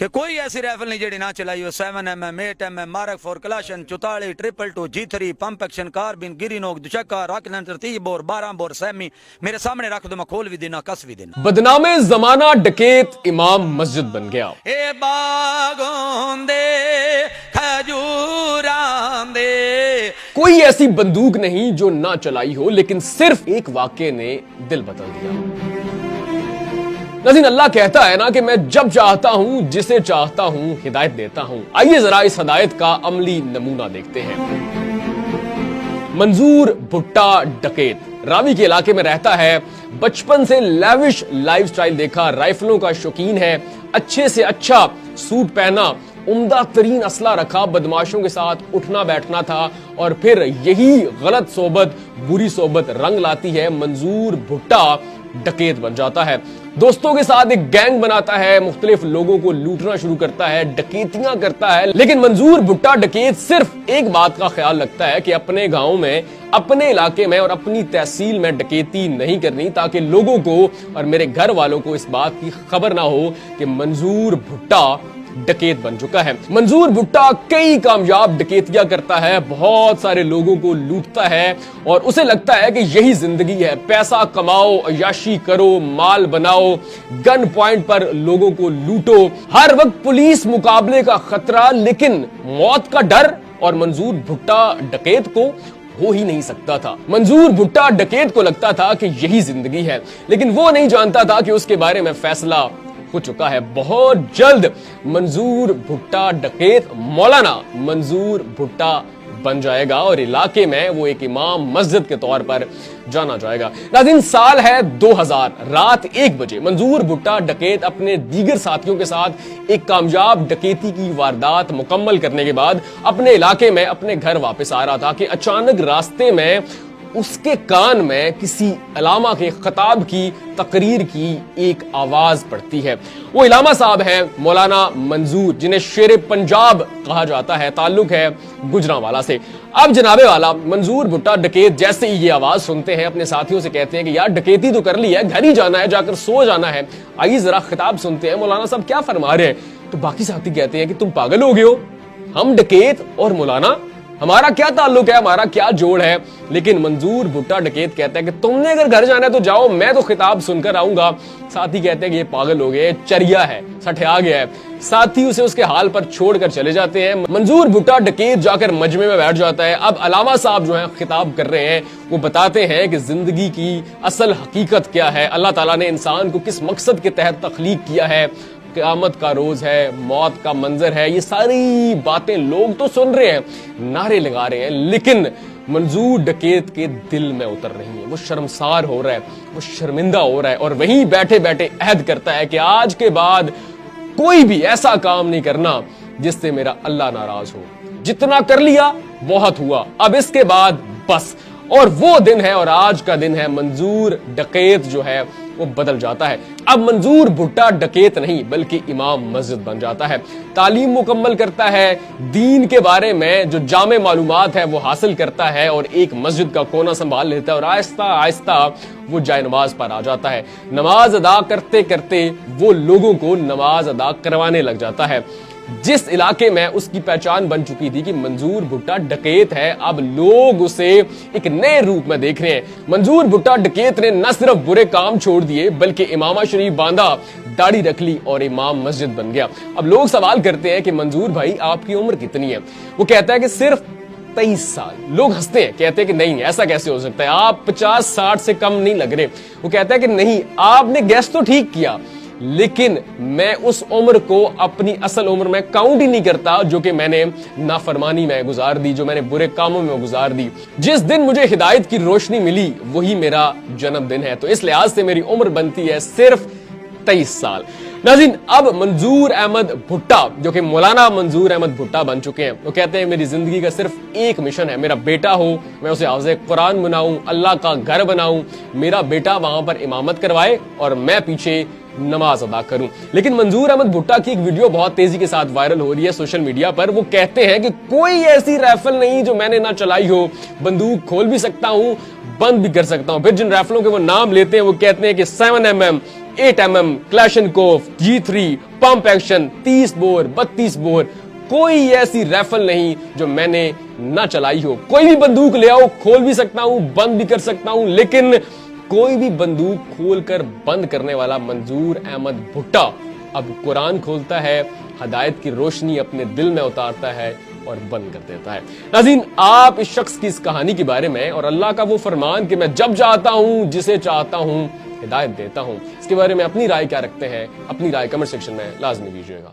कि कोई ऐसी राइफल नहीं जी ना चलाई हो 7mm 8mm मार्क 4 कलाशन 44 222 G3 पंप एक्शन कार्बिन गिरिनोक दुचक्का रॉकेट तरतीब और 12 बोर सेमी मेरे सामने रख दो मैं खोल भी देना कस भी देना। बदनामे जमाना डकैत इमाम मस्जिद बन गया। ए बागोंदे खजूरांदे कोई ऐसी बंदूक नहीं जो ना चलाई हो, लेकिन सिर्फ एक वाक्य ने दिल बदल दिया। नाज़रीन, अल्लाह कहता है ना कि मैं जब चाहता हूं जिसे चाहता हूं हिदायत देता हूं। आइए जरा इस हिदायत का अमली नमूना देखते हैं। मंजूर भुट्टा डकैत रावी के इलाके में रहता है। बचपन से लैविश लाइफस्टाइल देखा, राइफलों का शौकीन है, अच्छे से अच्छा सूट पहना, उम्दा तरीन असला रखा, बदमाशों के साथ उठना बैठना था और फिर यही गलत सोबत बुरी सोबत रंग लाती है। मंजूर भुट्टा डकैत बन जाता है। दोस्तों के साथ एक गैंग बनाता है, मुख्तलिफ लोगों को लूटना शुरू करता है, डकैतियां करता है। लेकिन मंजूर भुट्टा डकैत सिर्फ एक बात का ख्याल रखता है कि अपने गांव में, अपने इलाके में और अपनी तहसील में डकैती नहीं करनी, ताकि लोगों को और मेरे घर वालों को इस बात की खबर ना हो कि मंजूर भुट्टा डकैत बन चुका है। मंजूर भुट्टा कई कामयाब डकैतियां करता है, बहुत सारे लोगों को लूटता है और उसे लगता है कि यही जिंदगी है, पैसा कमाओ, अय्याशी करो, माल बनाओ, गन पॉइंट पर लोगों को लूटो, हर वक्त पुलिस मुकाबले का खतरा, लेकिन मौत का डर और मंजूर भुट्टा डकैत को हो ही नहीं सकता था। मंजूर भुट्टा डकैत को लगता था कि यही जिंदगी है, लेकिन वो नहीं जानता था कि उसके बारे में फैसला हो चुका है। बहुत जल्द मंजूर भुट्टा डकैत मौलाना मंजूर भुट्टा बन जाएगा और इलाके में वो एक इमाम मस्जिद के तौर पर जाना जाएगा। नाज़रीन, साल है 2000, रात 1 बजे मंजूर भुट्टा डकैत अपने दीगर साथियों के साथ एक कामयाब डकैती की वारदात मुकम्मल करने के बाद अपने इलाके में अपने घर वापस आ रहा था कि अचानक रास्ते में उसके कान में किसी अलामा के खताब की तकरीर की एक आवाज पड़ती है। वो इलामा साहब हैं मौलाना मंजूर, जिन्हें शेर पंजाब कहा जाता है, ताल्लुक है गुजरांवाला से। अब जनाबे वाला मंजूर भुट्टा डकैत जैसे ही ये आवाज सुनते हैं अपने साथियों से कहते हैं कि यार डकैती तो कर ली है, घर ही जाना है, जाकर सो जाना है, आइए जरा खिताब सुनते हैं, मौलाना साहब क्या फरमा रहे हैं। तो बाकी साथी कहते हैं कि तुम पागल हो गए हो, हम डकैत और मौलाना, हमारा क्या ताल्लुक है, हमारा क्या जोड़ है। लेकिन मंजूर भुट्टा डकैत कहता है कि तुमने अगर घर जाना है तो जाओ, मैं तो खिताब सुनकर आऊंगा। साथी कहते हैं कि ये पागल हो गए, चरिया है, सठिया गया है। साथी उसे उसके हाल पर छोड़कर चले जाते हैं। मंजूर भुट्टा डकैत जाकर मजमे में बैठ जाता है। अब अलामा साहब जो है खिताब कर रहे हैं, वो बताते हैं कि जिंदगी की असल हकीकत क्या है, अल्लाह ताला ने इंसान को किस मकसद के तहत तख्लीक किया है, क़यामत का रोज है, मौत का मंजर है। ये सारी बातें लोग तो सुन रहे हैं, नारे लगा रहे हैं, लेकिन मंजूर डकैत के दिल में उतर रही है। वो शर्मसार हो रहा है, वो शर्मिंदा हो रहा है और वहीं बैठे बैठे अहद करता है कि आज के बाद कोई भी ऐसा काम नहीं करना जिससे मेरा अल्लाह नाराज हो। जितना कर लिया बहुत हुआ, अब इसके बाद बस। और वो दिन है और आज का दिन है, मंजूर डकैत जो है वो बदल जाता है। अब मंजूर भुट्टा डकैत नहीं बल्कि इमाम मस्जिद बन जाता है। तालीम मुकम्मल करता है, दीन के बारे में जो जामे मालूमात है वो हासिल करता है और एक मस्जिद का कोना संभाल लेता है और आहिस्ता आहिस्ता वो जाए नमाज पर आ जाता है। नमाज अदा करते करते वो लोगों को नमाज अदा करवाने लग जाता है। जिस इलाके में उसकी पहचान बन चुकी थी कि मंजूर भुट्टा डकैत है, अब लोग उसे एक नए रूप में देख रहे हैं। मंजूर भुट्टा डकैत ने न सिर्फ बुरे काम छोड़ दिए बल्कि इमामा शरीफ बांधा, दाढ़ी रख ली और इमाम मस्जिद बन गया। अब लोग सवाल करते हैं कि मंजूर भाई आपकी उम्र कितनी है? वो कहता है कि सिर्फ 23 साल। लोग हंसते हैं, कहते हैं कि नहीं ऐसा कैसे हो सकता है, आप 50-60 से कम नहीं लग रहे। वो कहता है कि नहीं, आपने गेस तो ठीक किया, लेकिन मैं उस उम्र को अपनी असल उम्र में काउंट ही नहीं करता जो कि मैंने नाफरमानी में गुजार दी, जो मैंने बुरे कामों में गुजार दी। जिस दिन मुझे हिदायत की रोशनी मिली वही मेरा जन्मदिन है, तो इस लिहाज से मेरी उम्र बनती है सिर्फ 23 साल। नाज़रीन, अब मंजूर अहमद भुट्टा जो कि मौलाना मंजूर अहमद भुट्टा बन चुके हैं, वो कहते हैं मेरी जिंदगी का सिर्फ एक मिशन है, मेरा बेटा हो, मैं उसे हाफ़िज़ कुरान बनाऊं, अल्लाह का घर बनाऊं, मेरा बेटा वहां पर इमामत करवाए और मैं पीछे नमाज अदा करूं। लेकिन मंजूर अहमद भुट्टा की एक वीडियो बहुत तेजी के साथ वायरल हो रही है सोशल मीडिया पर। वो कहते हैं कि कोई ऐसी राइफल नहीं जो मैंने ना चलाई हो, बंदूक खोल भी सकता हूं, बंद भी कर सकता हूं। फिर जिन राइफलों के वो नाम लेते हैं वो कहते हैं कि 7mm 8mm क्लैशनकोफ G3 pump action, 30 bore, 32 bore, कोई ऐसी राइफल नहीं जो मैंने ना चलाई हो। कोई भी बंदूक ले आओ, खोल भी सकता हूं, बंद भी कर सकता हूं, लेकिन कोई भी बंदूक खोलकर बंद करने वाला मंजूर अहमद भुट्टा अब कुरान खोलता है, हदायत की रोशनी अपने दिल में उतारता है और बंद कर देता है। नाज़रीन, आप इस शख्स की इस कहानी के बारे में और अल्लाह का वो फरमान कि मैं जब चाहता हूं जिसे चाहता हूं हिदायत देता हूं, इसके बारे में अपनी राय क्या रखते हैं? अपनी राय कमेंट सेक्शन में लाजमी दीजिएगा।